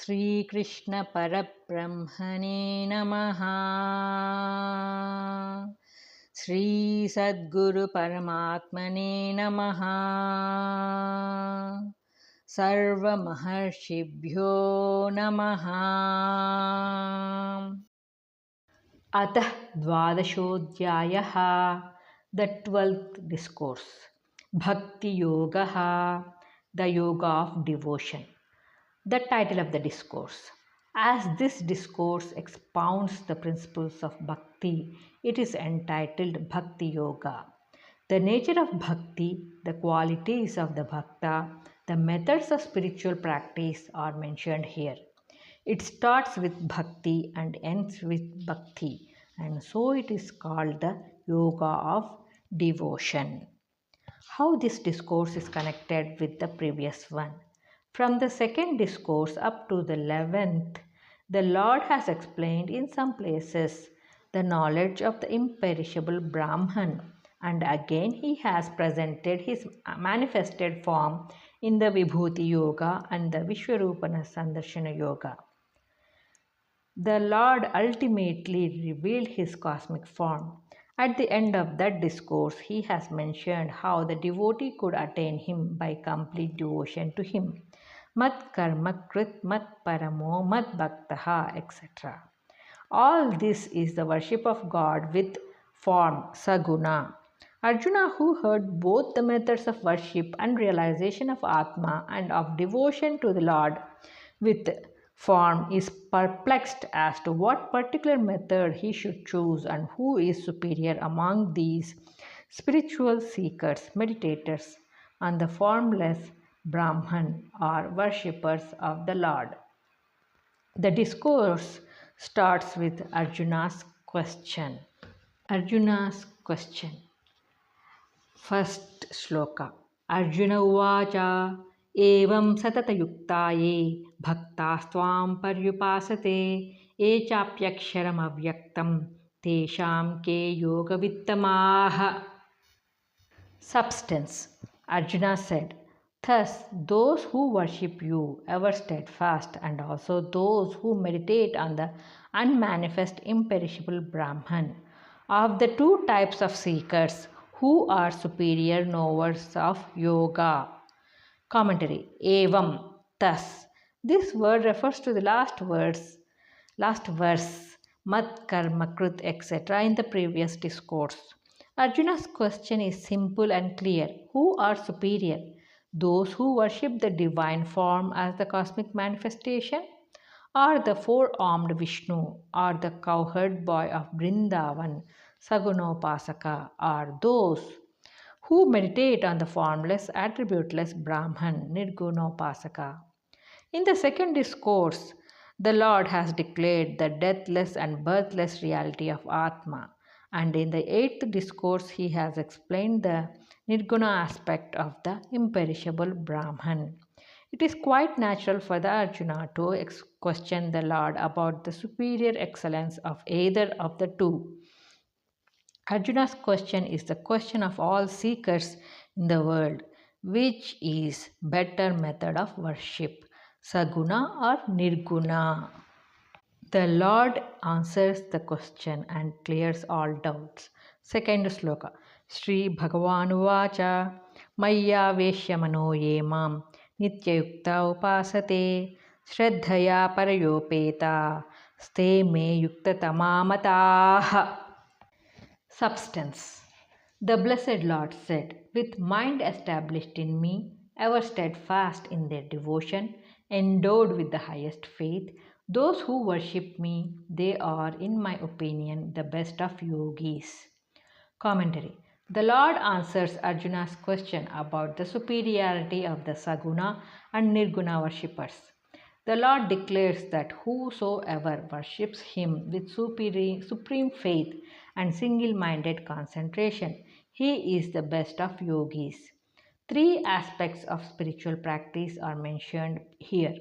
Shri Krishna Parabrahmane Namaha. Shri Sadguru Paramatmane Namaha. Sarva Maharshibhyo Namaha. Atah Dvadashodhyayaha, the 12th discourse. Bhakti Yogaha, the yoga of devotion. The title of the discourse. As this discourse expounds the principles of bhakti, it is entitled Bhakti Yoga. The nature of bhakti, the qualities of the bhakta, the methods of spiritual practice are mentioned here. It starts with bhakti and ends with bhakti, and so it is called the yoga of devotion. How this discourse is connected with the previous one. From the second discourse up to the 11th, the Lord has explained in some places the knowledge of the imperishable Brahman, and again he has presented his manifested form in the Vibhuti Yoga and the Vishwarupana Sandarshana Yoga. The Lord ultimately revealed his cosmic form. At the end of that discourse, he has mentioned how the devotee could attain him by complete devotion to him. Mat karma krit mat paramo mat bhaktaha, etc. All this is the worship of God with form, saguna. Arjuna, who heard both the methods of worship and realization of Atma and of devotion to the Lord with form, is perplexed as to what particular method he should choose and who is superior among these spiritual seekers, meditators, and the formless Brahman or worshippers of the Lord. The discourse starts with Arjuna's question. Arjuna's question. First shloka. Arjuna uvacha evam satatayuktaye bhaktastvām paryupasate echapyaksharam avyaktam tesham ke yoga vittamaha. Substance. Arjuna said, thus those who worship you ever steadfast, and also those who meditate on the unmanifest imperishable Brahman, of the two types of seekers, who are superior knowers of yoga. Commentary. Evam, thus. This word refers to the last verse, mat karma krut, etc. in the previous discourse. Arjuna's question is simple and clear. Who are superior? Those who worship the divine form as the cosmic manifestation, or the four-armed Vishnu, or the cowherd boy of Vrindavan, Sagunopasaka, or those who meditate on the formless, attributeless Brahman, Nirgunopasaka. In the second discourse, the Lord has declared the deathless and birthless reality of Atma, and in the eighth discourse, he has explained the Nirguna aspect of the imperishable Brahman. It is quite natural for the Arjuna to question the Lord about the superior excellence of either of the two. Arjuna's question is the question of all seekers in the world. Which is better method of worship, Saguna or Nirguna? The Lord answers the question and clears all doubts. Second sloka. Shri Bhagavanuvacha Maya Veshya Mano Yemam Nityayukta Upasate Shraddhaya Parayopeta Ste Me Yukta Tamamataha. Substance. The Blessed Lord said, with mind established in me, ever steadfast in their devotion, endowed with the highest faith, those who worship me, they are, in my opinion, the best of yogis. Commentary. The Lord answers Arjuna's question about the superiority of the Saguna and Nirguna worshippers. The Lord declares that whosoever worships him with supreme faith and single-minded concentration, he is the best of yogis. Three aspects of spiritual practice are mentioned here: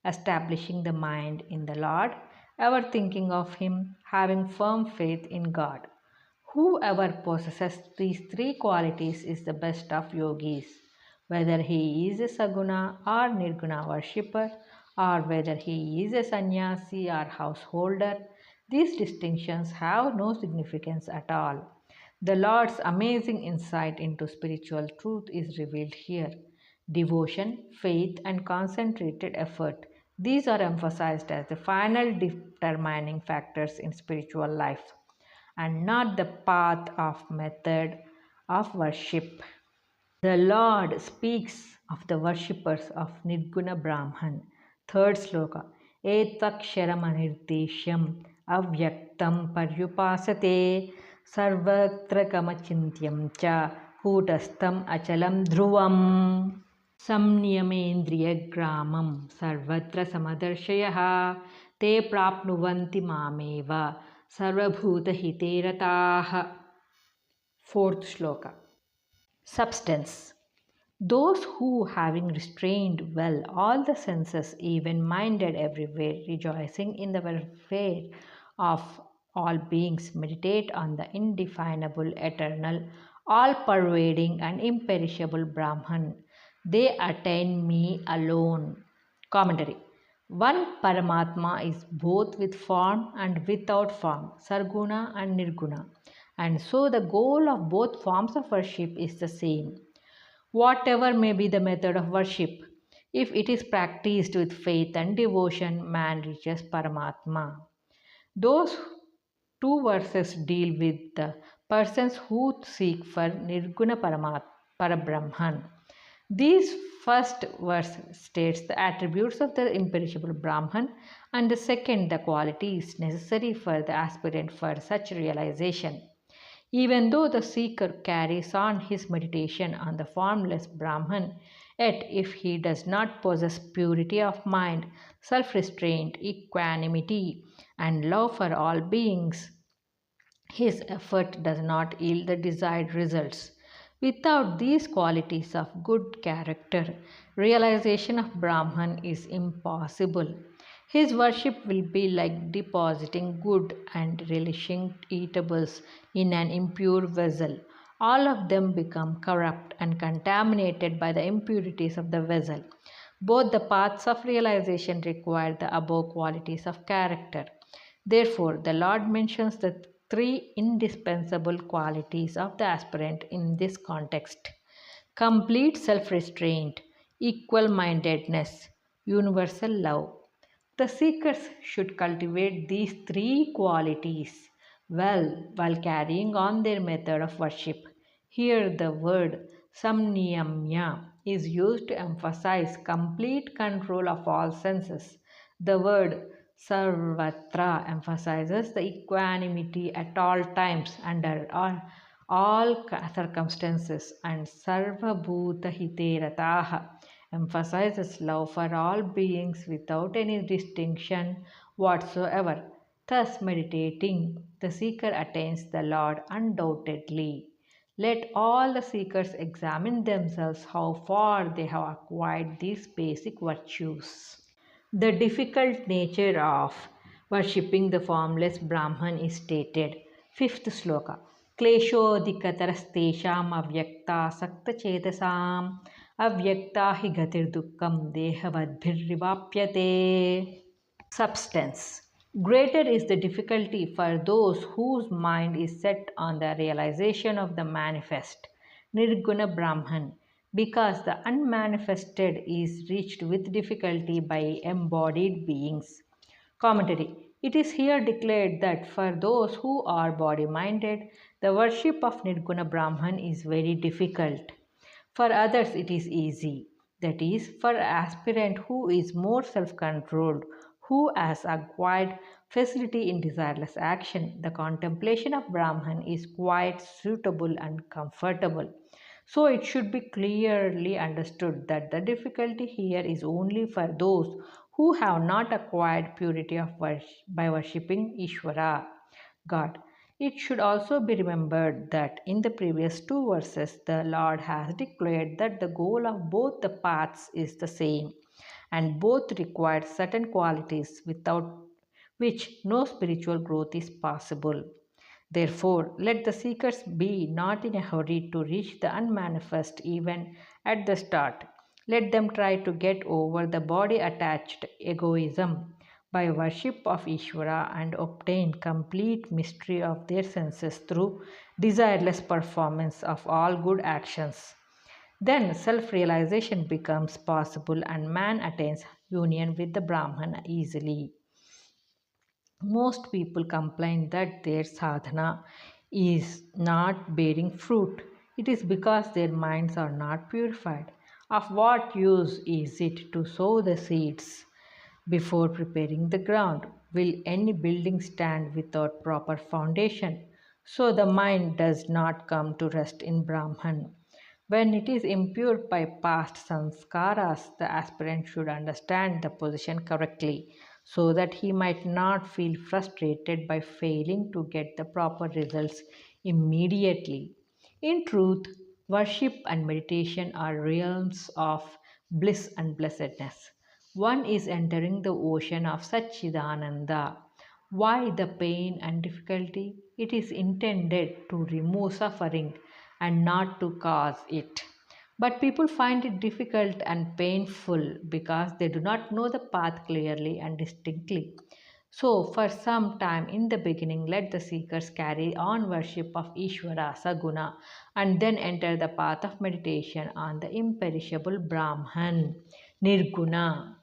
establishing the mind in the Lord, ever thinking of him, having firm faith in God. Whoever possesses these three qualities is the best of yogis, whether he is a Saguna or Nirguna worshipper, or whether he is a sannyasi or householder. These distinctions have no significance at all. The Lord's amazing insight into spiritual truth is revealed here. Devotion, faith, and concentrated effort. These are emphasized as the final determining factors in spiritual life and not the path of method of worship. The Lord speaks of the worshippers of Nirguna Brahman. Third sloka. Etaksharamanirdeshyam avyaktam paryupasate sarvatra kamachintyam cha kutastam achalam dhruvam samniyamendriyagramam sarvatra samadarshayah te prapnuvanti mameva sarvabhutahite rataah. Fourth shloka. Substance. Those who, having restrained well all the senses, even minded everywhere, rejoicing in the welfare of all beings, meditate on the indefinable, eternal, all pervading, and imperishable Brahman. They attain me alone. Commentary. One Paramatma is both with form and without form, Sarguna and Nirguna, and so the goal of both forms of worship is the same. Whatever may be the method of worship, if it is practiced with faith and devotion, man reaches Paramatma. Those two verses deal with the persons who seek for Nirguna Parabrahman. This first verse states the attributes of the imperishable Brahman, and the second the qualities necessary for the aspirant for such realization. Even though the seeker carries on his meditation on the formless Brahman, yet if he does not possess purity of mind, self restraint, equanimity, and love for all beings, his effort does not yield the desired results. Without these qualities of good character, realization of Brahman is impossible. His worship will be like depositing good and relishing eatables in an impure vessel. All of them become corrupt and contaminated by the impurities of the vessel. Both the paths of realization require the above qualities of character. Therefore, the Lord mentions the three indispensable qualities of the aspirant in this context: complete self restraint, equal mindedness, universal love. The seekers should cultivate these three qualities well while carrying on their method of worship. Here, the word samniyamya is used to emphasize complete control of all senses. The word sarvatra emphasizes the equanimity at all times under all circumstances, and sarvabhuta hite rataha emphasizes love for all beings without any distinction whatsoever. Thus, meditating, the seeker attains the Lord undoubtedly. Let all the seekers examine themselves how far they have acquired these basic virtues. The difficult nature of worshipping the formless Brahman is stated. Fifth sloka. क्लेशोऽधिकतरस्तेषाम् अव्यक्ता सक्तचेतसाम् अव्यक्ता हि गतिर्दुःखं देहवद्भिर्वाप्यते. Substance. Greater is the difficulty for those whose mind is set on the realization of the manifest, Nirguna Brahman, because the unmanifested is reached with difficulty by embodied beings. Commentary. It is here declared that for those who are body minded, the worship of Nirguna Brahman is very difficult. For others, it is easy. That is, for an aspirant who is more self controlled, who has acquired facility in desireless action, the contemplation of Brahman is quite suitable and comfortable. So, it should be clearly understood that the difficulty here is only for those who have not acquired purity of by worshipping Ishvara, God. It should also be remembered that in the previous two verses, the Lord has declared that the goal of both the paths is the same, and both require certain qualities without which no spiritual growth is possible. Therefore, let the seekers be not in a hurry to reach the unmanifest even at the start. Let them try to get over the body attached egoism by worship of Ishvara and obtain complete mystery of their senses through desireless performance of all good actions. Then self realization becomes possible and man attains union with the Brahman easily. Most people complain that their sadhana is not bearing fruit. It is because their minds are not purified. Of what use is it to sow the seeds before preparing the ground? Will any building stand without proper foundation? So the mind does not come to rest in Brahman. When it is impure by past sanskaras, the aspirant should understand the position correctly so that he might not feel frustrated by failing to get the proper results immediately. In truth, worship and meditation are realms of bliss and blessedness. One is entering the ocean of Satchidananda. Why the pain and difficulty? It is intended to remove suffering and not to cause it. But people find it difficult and painful because they do not know the path clearly and distinctly. So, for some time in the beginning, let the seekers carry on worship of Ishvara, Saguna, and then enter the path of meditation on the imperishable Brahman, Nirguna.